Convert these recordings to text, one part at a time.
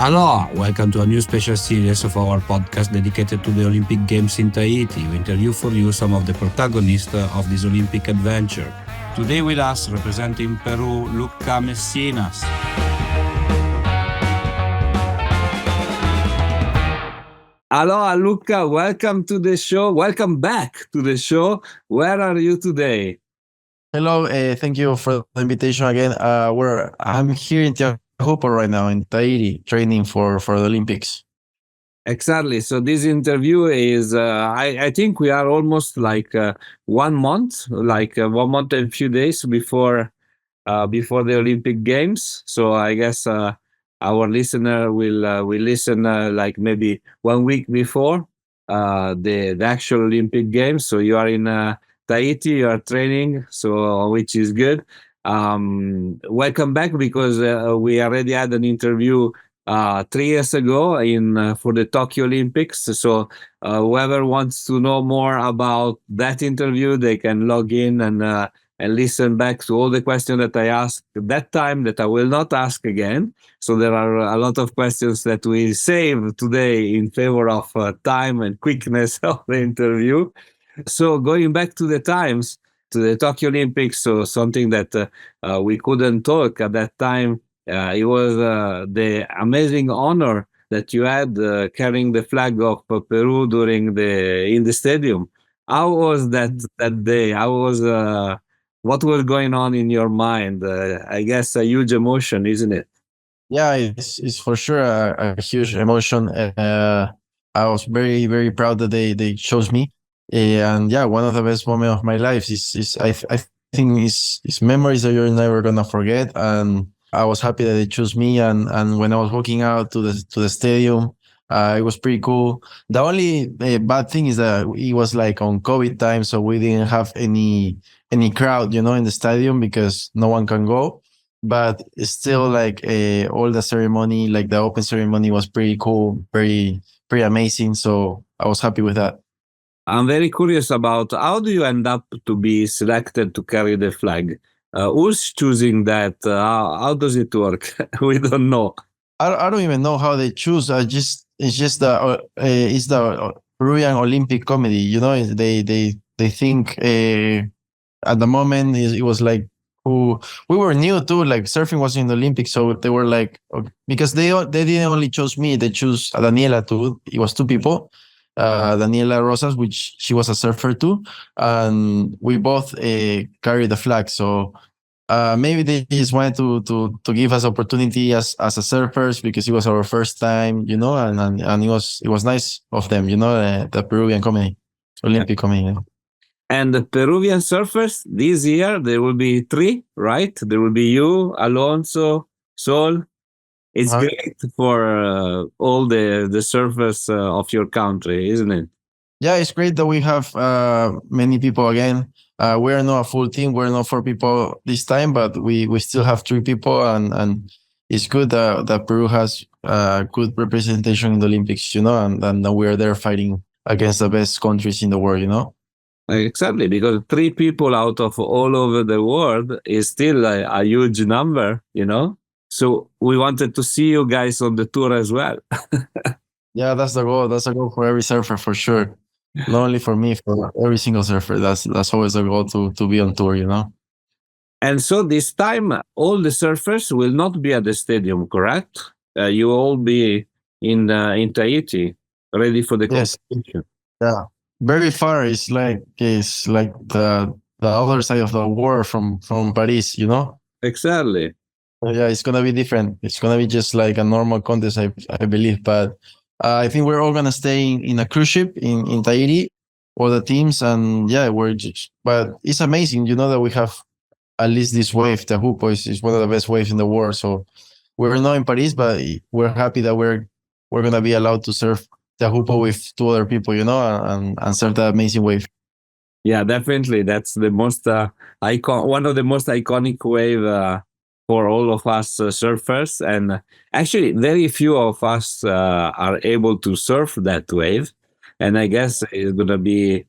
Aloha, welcome to a new special series of our podcast dedicated to the Olympic Games in Tahiti. We interview for you some of the protagonists of this Olympic adventure. Today with us, representing Peru, Lucca Mesinas. Aloha, Lucca, welcome to the show. Welcome back to the show. Where are you today? Hello, thank you for the invitation again. I'm here in Teahupoʻo right now in Tahiti, training for the Olympics. Exactly. So this interview is, I think we are almost like 1 month, like 1 month and a few days before the Olympic Games. So I guess our listener will listen like maybe 1 week before the actual Olympic Games. So you are in Tahiti, you are training, so which is good. Welcome back because we already had an interview 3 years ago in for the Tokyo Olympics. So whoever wants to know more about that interview, they can log in and listen back to all the questions that I asked at that time that I will not ask again. So there are a lot of questions that we save today in favor of time and quickness of the interview. So going back to the times, to the Tokyo Olympics, so something that we couldn't talk at that time, it was the amazing honor that you had carrying the flag of Peru during in the stadium. How was that day? How was what was going on in your mind? I guess a huge emotion, isn't it? Yeah, it's for sure a huge emotion. I was very proud that they chose me, and yeah, one of the best moments of my life I think is memories that you're never gonna forget. And I was happy that they chose me, and when I was walking out to the stadium, it was pretty cool. The only bad thing is that it was like on COVID time, so we didn't have any crowd, in the stadium because no one can go. But it's still like all the ceremony, like the open ceremony, was pretty cool, pretty amazing. So I was happy with that. I'm very curious about how do you end up to be selected to carry the flag? Who's choosing that? How does it work? We don't know. I don't even know how they choose. It's just the Peruvian Olympic Committee. They think at the moment it was like who we were new too. Like surfing was in the Olympics, so they were like okay, because they didn't only choose me. They choose Daniela too. It was two people. Daniela Rosas, which she was a surfer too, and we both carried the flag. So maybe they just wanted to give us opportunity as a surfers because it was our first time, and it was nice of them, the Peruvian committee, Olympic committee. And the Peruvian surfers this year, there will be three, right? There will be you, Alonso, Sol. It's Uh-huh. great for all the surfers of your country, isn't it? Yeah, it's great that we have many people again. We're not a full team. We're not four people this time, but we still have three people, and it's good that Peru has good representation in the Olympics, and that we're there fighting against the best countries in the world. Exactly, because three people out of all over the world is still a huge number. So we wanted to see you guys on the tour as well. Yeah, that's the goal. That's the goal for every surfer for sure. Not only for me, for every single surfer. That's always the goal to be on tour. And so this time, all the surfers will not be at the stadium, correct? You all be in Tahiti, ready for the Yes. competition. Yeah. Very far. It's like the other side of the world from Paris. Exactly. Yeah, it's gonna be different. It's gonna be just like a normal contest, I believe. But I think we're all gonna stay in a cruise ship in Tahiti, all the teams, and yeah, we're just. But it's amazing, that we have at least this wave. Teahupoʻo is one of the best waves in the world. So we're not in Paris, but we're happy that we're gonna be allowed to surf Teahupoʻo with two other people, and surf that amazing wave. Yeah, definitely. That's the most one of the most iconic wave for all of us surfers, and actually, very few of us are able to surf that wave. And I guess it's gonna be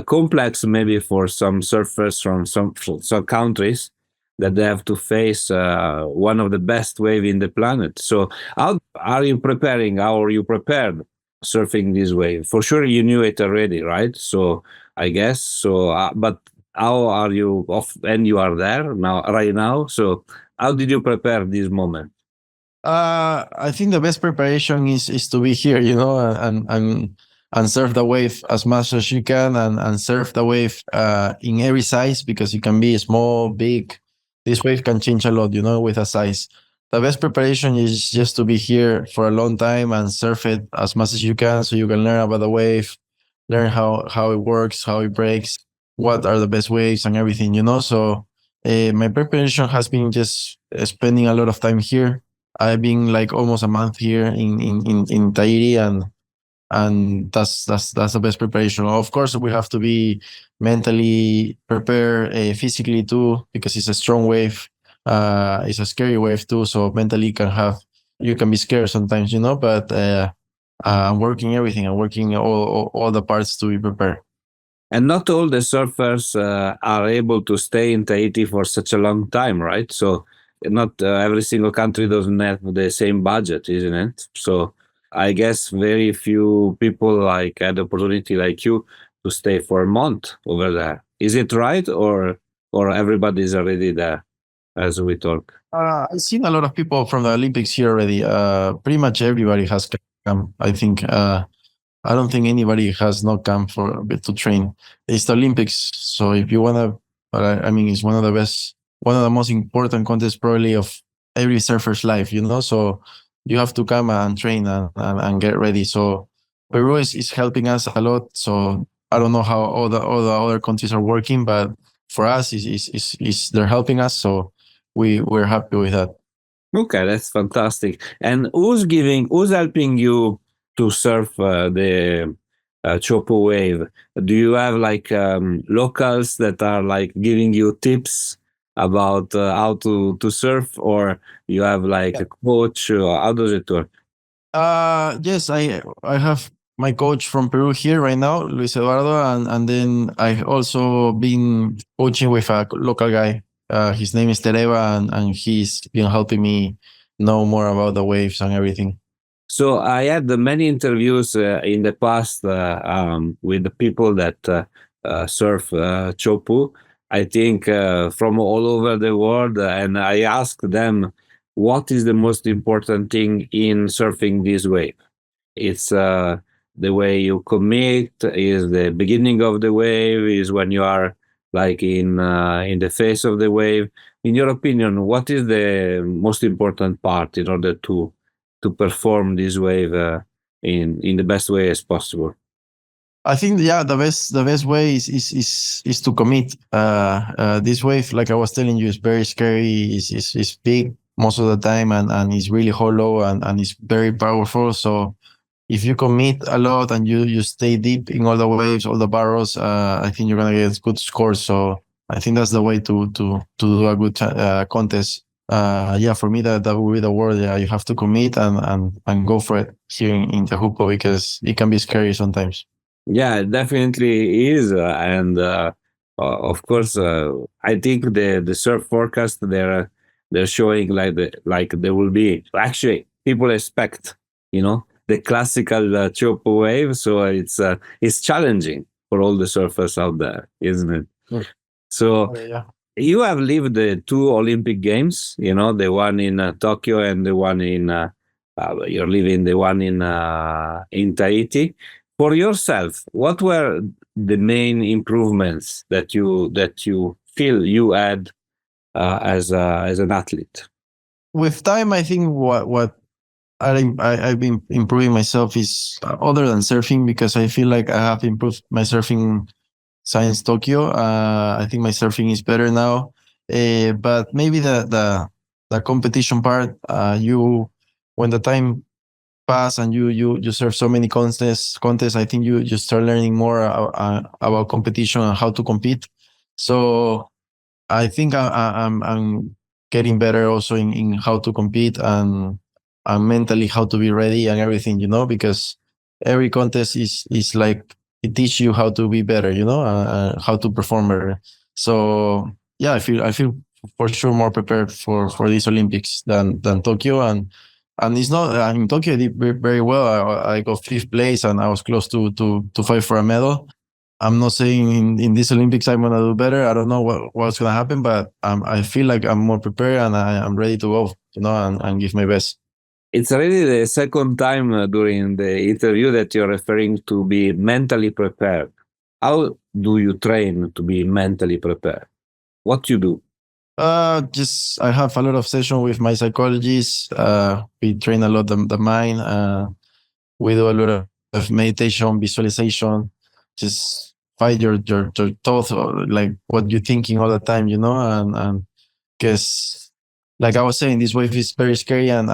complex, maybe for some surfers from some countries. that they have to face one of the best wave in the planet. So how are you preparing? How are you prepared surfing this wave? For sure, you knew it already, right? So I guess so. But how are you off? And you are there now, right now. So how did you prepare this moment? I think the best preparation is to be here, you know, and surf the wave as much as you can, and surf the wave in every size, because it can be small, big. This wave can change a lot, you know, with a size. The best preparation is just to be here for a long time and surf it as much as you can, so you can learn about the wave, learn how it works, how it breaks, what are the best waves and everything, you know. So my preparation has been just spending a lot of time here. I've been like almost a month here in Tahiti, and that's the best preparation. Of course, we have to be mentally prepared, physically too, because it's a strong wave. It's a scary wave too, so mentally you can be scared sometimes, you know. But I'm working everything. I'm working all the parts to be prepared. And not all the surfers are able to stay in Tahiti for such a long time, right? So not every single country doesn't have the same budget, isn't it? So I guess very few people like had the opportunity like you to stay for a month over there. Is it right, or everybody's already there as we talk? I've seen a lot of people from the Olympics here already. Pretty much everybody has come. I think. I don't think anybody has not come for a bit to train. It's the Olympics, so if you wanna, I mean, it's one of the best, one of the most important contests probably of every surfer's life, you know. So you have to come and train and get ready. So Peru is helping us a lot. So I don't know how all the other countries are working, but for us, is they're helping us. So we're happy with that. Okay, that's fantastic. And who's helping you to surf the Chopo wave? Do you have like locals that are like giving you tips about how to surf, or you have like Yeah. a coach? Or how does it work? Yes, I have my coach from Peru here right now, Luis Eduardo, and then I also been coaching with a local guy. His name is Tereva, and he's been helping me know more about the waves and everything. So I had many interviews in the past with the people that surf Chopu. I think from all over the world, and I asked them what is the most important thing in surfing this wave. It's the way you commit, is the beginning of the wave, is when you are like in the face of the wave. In your opinion, what is the most important part in order to perform this wave in the best way as possible? I think, yeah, the best way is to commit. This wave, like I was telling you, is very scary. Is big most of the time, and it's really hollow, and it's very powerful. So if you commit a lot and you stay deep in all the waves, all the barrels, I think you're gonna get good scores. So I think that's the way to do a good contest. Yeah, for me that would be the word. Yeah, you have to commit and go for it here in Teahupoʻo, because it can be scary sometimes. Yeah, it definitely is, and of course, I think the surf forecast they're showing like there will be actually people expect the classical chopo wave, so it's challenging for all the surfers out there, isn't it? Mm. So Okay, yeah. you have lived the two Olympic Games, the one in Tokyo and the one in you're living the one in Tahiti. For yourself, what were the main improvements that you feel you had as an athlete? With time, I think what I've been improving myself is, other than surfing, because I feel like I have improved my surfing since Tokyo. I think my surfing is better now. But maybe the competition part, you when the time pass and you surf so many contests, I think you start learning more about competition and how to compete. So I think I'm getting better also in how to compete, and mentally how to be ready and everything, because every contest is like, it teaches you how to be better, how to perform better. So yeah, I feel for sure more prepared for these Olympics than Tokyo. And it's not. I mean, Tokyo did very well. I got fifth place, and I was close to fight for a medal. I'm not saying in this Olympics I'm gonna do better. I don't know what's gonna happen, but I feel like I'm more prepared and I'm ready to go, and give my best. It's really the second time during the interview that you're referring to be mentally prepared. How do you train to be mentally prepared? What you do? Just I have a lot of session with my psychologist. We train a lot the mind. We do a lot of meditation, visualization. Just fight your thoughts, or like what you're thinking all the time, and because like I was saying, this wave is very scary, and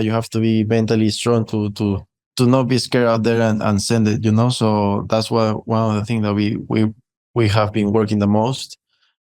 you have to be mentally strong to not be scared out there and send it, So that's one of the things that we have been working the most.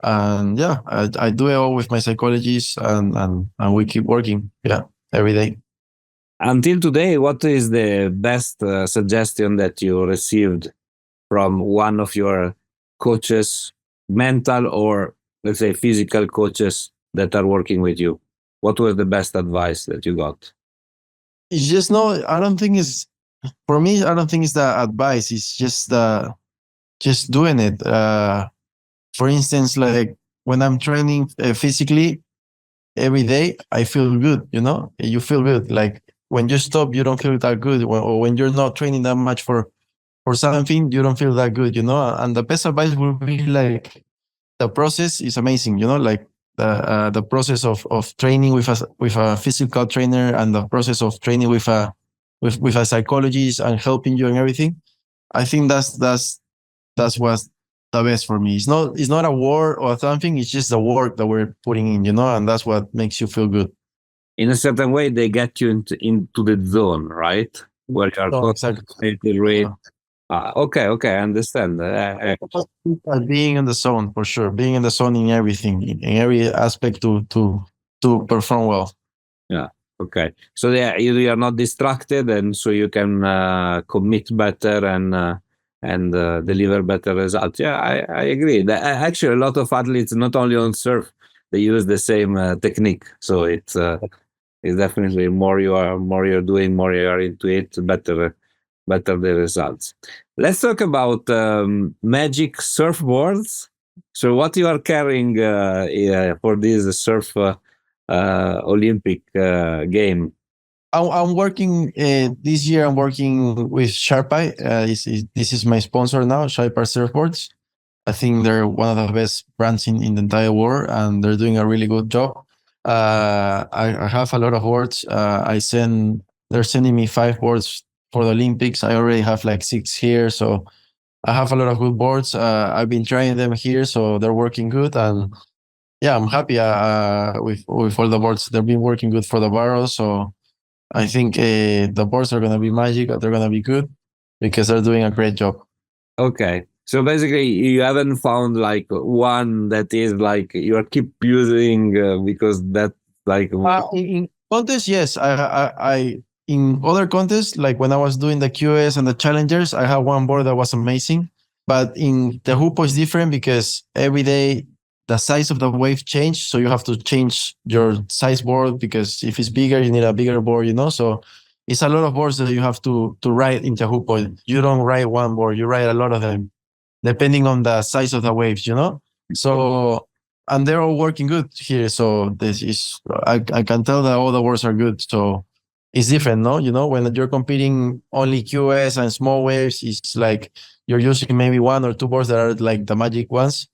And yeah, I do it all with my psychologist, and we keep working, every day. Until today, what is the best suggestion that you received from one of your coaches, mental or let's say physical coaches that are working with you? What was the best advice that you got? It's just no. I don't think it's for me. I don't think it's the advice. It's just doing it. For instance, like when I'm training physically every day, I feel good. You feel good. Like when you stop, you don't feel that good. Or when you're not training that much for something, you don't feel that good. And the best advice would be like the process is amazing. Like the process of training with a physical trainer, and the process of training with a psychologist and helping you and everything. I think that's what's the best for me. It's not a word or something. It's just the work that we're putting in, and that's what makes you feel good. In a certain way, they get you into the zone, right? Where you are So exactly. concentrated. Okay, I understand. Being in the zone for sure. Being in the zone in everything, in every aspect to perform well. Yeah. Okay. So you are not distracted, and so you can commit better and deliver better results. Yeah, I agree. Actually, a lot of athletes, not only on surf, they use the same technique. So it's definitely more you're doing, more you are into it, better the results. Let's talk about magic surfboards. So what you are carrying for this surf Olympic game? I'm working this year. I'm working with Sharpie. This is my sponsor now, Sharpie Surfboards. I think they're one of the best brands in the entire world, and they're doing a really good job. I have a lot of boards. They're sending me 5 boards for the Olympics. I already have like 6 here, so I have a lot of good boards. I've been trying them here, so they're working good, and yeah, I'm happy with all the boards. They've been working good for the barrels, so I think the boards are gonna be magic. They're gonna be good because they're doing a great job. Okay. So basically, you haven't found like one that is like you are keep using because that's like In contests, yes. I in other contests, like when I was doing the QS and the challengers, I had one board that was amazing. But in Teahupoʻo, it's different because every day the size of the wave change, so you have to change your size board because if it's bigger, you need a bigger board. So it's a lot of boards that you have to ride in Teahupoʻo. You don't ride one board; you ride a lot of them, depending on the size of the waves. So and they're all working good here. So this is I can tell that all the boards are good. So it's different, no? When you're competing only QS and small waves, it's like you're using maybe 1 or 2 boards that are like the magic ones.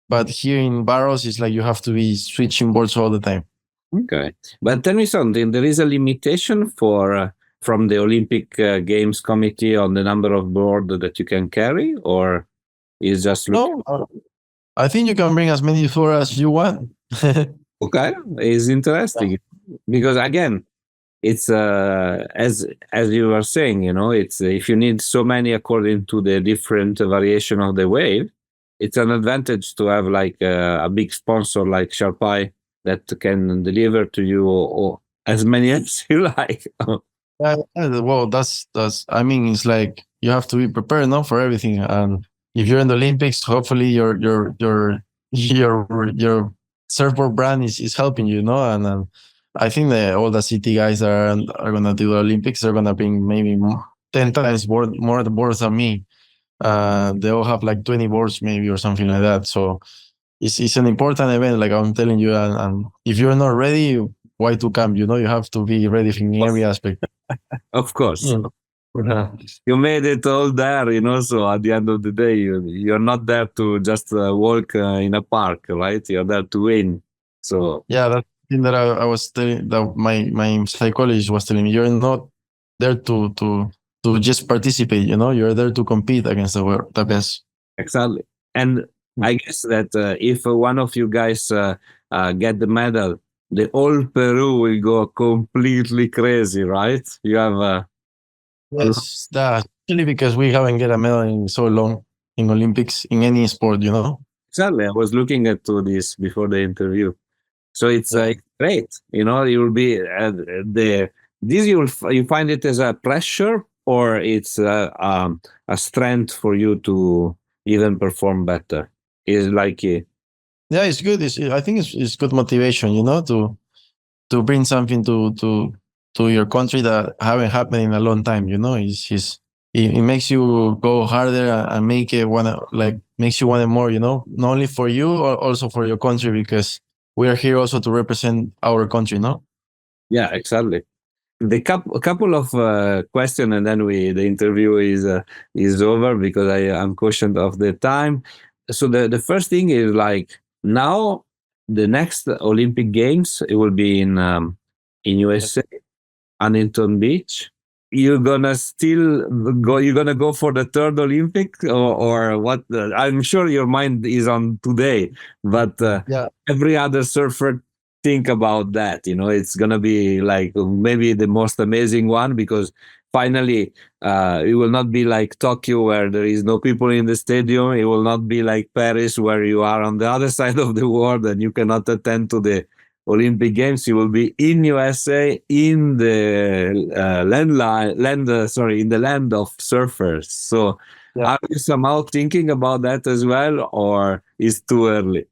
But here in barrels, it's like you have to be switching boards all the time. okay. But tell me something. There is a limitation for from the Olympic Games Committee on the number of board that you can carry, or is just No, I think you can bring as many four as you want. okay? Is interesting because again, it's as you were saying, it's if you need so many according to the different variation of the wave, it's an advantage to have like a big sponsor like Sharpie that can deliver to you or as many as you like. Well, that's. I mean, it's like you have to be prepared, no, for everything. And if you're in the Olympics, hopefully your surfboard brand is helping you, and I think that all the city guys are gonna do the Olympics. They're gonna bring maybe 10 times more the boards than me. They all have like 20 boards maybe or something like that. So it's an important event, like I'm telling you. And if you're not ready, why to come? You have to be ready in every aspect. Of course. Mm. Yeah. You made it all there, so at the end of the day, you're not there to just walk in a park, right? You're there to win. So, Yeah, that's the thing that I was telling, that my psychologist was telling me. You're not there to just participate. You're there to compete against the best. exactly. And I guess that if one of you guys get the medal, the whole Peru will go completely crazy, right? You have Yes, that actually because we haven't get a medal in so long in Olympics in any sport. exactly. I was looking at to this before the interview. So it's great. You will be the this you find it as a pressure or it's a strength for you to even perform better. Is like Yeah, it's good. I think it's good motivation, to bring something to your country that haven't happened in a long time. It makes you go harder and make it makes you want it more. Not only for you, or also for your country, because we are here also to represent our country. No. yeah, exactly. The a couple of question and then the interview is over because I'm cautious of the time. So the first thing is like now the next Olympic Games it will be in USA, Huntington Beach. You're gonna still go. You're gonna go for the third Olympic, or what? I'm sure your mind is on today, but Yeah. every other surfer think about that. It's gonna be like maybe the most amazing one because finally, it will not be like Tokyo where there is no people in the stadium. It will not be like Paris where you are on the other side of the world and you cannot attend to the Olympic Games. You will be in USA in the in the land of surfers. So, Yeah. are you somehow thinking about that as well, or is too early?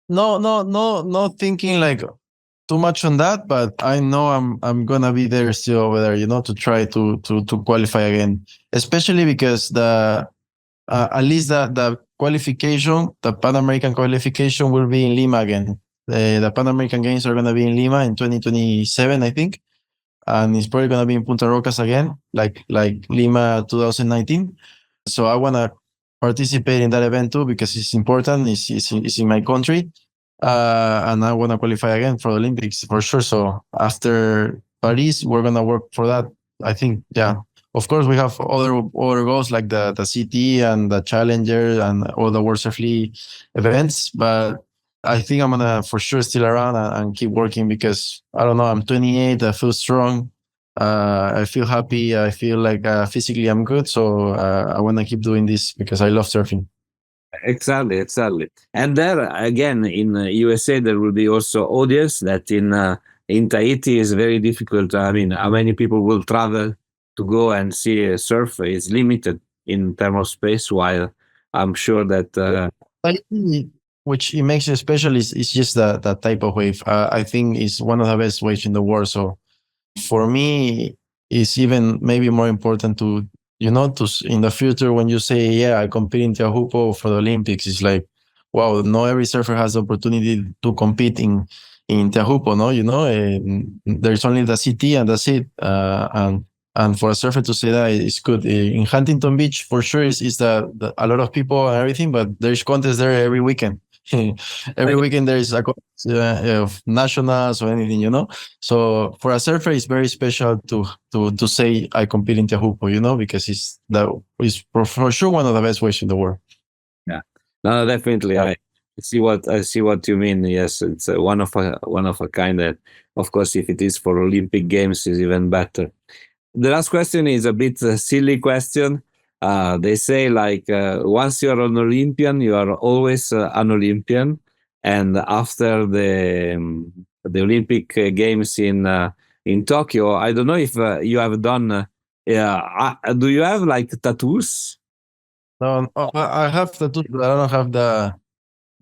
No, no, no, not thinking like too much on that, but I know I'm gonna be there still over there, to try to qualify again. Especially because at least the qualification, the Pan American qualification, will be in Lima again. The Pan American Games are gonna be in Lima in 2027, I think, and it's probably gonna be in Punta Rocas again, like Lima 2019. So I wanna participate in that event too because it's important. It's in my country, and I wanna qualify again for the Olympics for sure. So after Paris, we're gonna work for that. I think, yeah. Of course, we have other goals like the CT and the Challenger and all the World Surf League events, but I think I'm gonna for sure still around and keep working because I don't know. I'm 28. I feel strong. I feel happy. I feel like physically I'm good. So I want to keep doing this because I love surfing. Exactly, exactly. And there again in USA there will be also audience that in Tahiti is very difficult. I mean, how many people will travel to go and see a surf is limited in terms of space. While I'm sure that I think which it makes it special is just that type of wave. I think is one of the best waves in the world. So for me, it's even maybe more important in the future when you say, yeah, I compete in Teahupo'o for the Olympics. It's like, wow, not every surfer has the opportunity to compete in Teahupo'o. No, there's only the CT and that's it. And for a surfer to say that is good. In Huntington Beach, for sure, is a lot of people and everything, but there's contests there every weekend. Every weekend there is a contest of nationals or anything. So for a surfer, it's very special to say I compete in Teahupo'o, because it's for sure one of the best waves in the world. yeah, no, definitely. Yeah. I see what you mean. Yes, it's one of a kind. That, of course, if it is for Olympic Games, is even better. The last question is a bit silly question. They say like once you are an Olympian, you are always an Olympian, and after the Olympic Games in Tokyo, I don't know if you have done. Yeah, do you have like tattoos? No, I have tattoos, but I don't have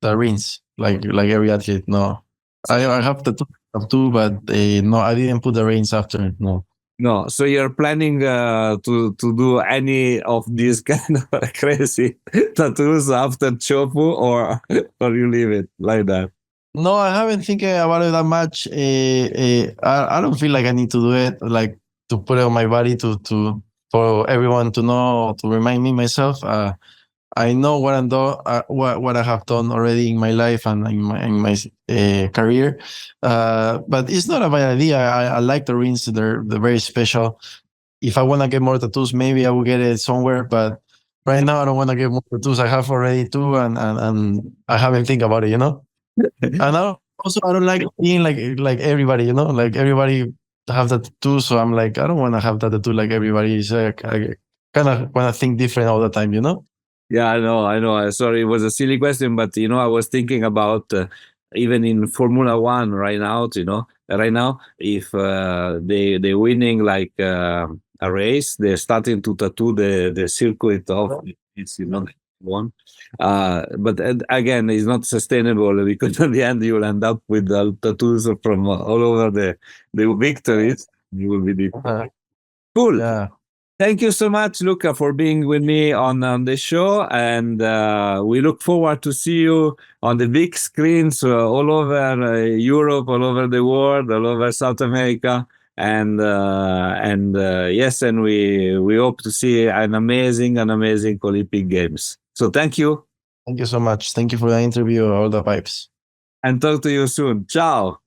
the rings. like every athlete. No, I have tattoo, but no, I didn't put the rings after. No. No, so you're planning to do any of these kind of crazy tattoos after Chopu, or you leave it like that? No, I haven't thinking about it that much. I don't feel like I need to do it, like to put it on my body to for everyone to know, to remind me myself. I know what I'm do, what I have done already in my life and in my career. But it's not a bad idea. I like the rings. They're very special. If I want to get more tattoos, maybe I will get it somewhere. But right now, I don't want to get more tattoos. I have already two, and I haven't think about it. And also, I don't like being like everybody. Like everybody have that tattoo. So I'm like, I don't want to have that tattoo like everybody. I kind of want to think different all the time. Yeah, I know. Sorry, it was a silly question, but I was thinking about even in Formula One right now. Right now, if they winning like a race, they're starting to tattoo the circuit of it's one. But again, it's not sustainable because at the end you'll end up with tattoos from all over the victories. It will be different. Cool. Yeah. Thank you so much, Lucca, for being with me on the show, and we look forward to see you on the big screens all over Europe, all over the world, all over South America, and yes, and we hope to see an amazing Olympic Games. So thank you, Thank you so much. Thank you for the interview, all the vibes. and talk to you soon. Ciao.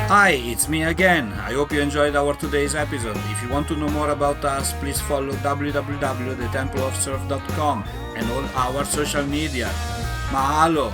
Hi, it's me again. I hope you enjoyed our today's episode. If you want to know more about us, please follow www.thetempleofsurf.com and all our social media. Mahalo!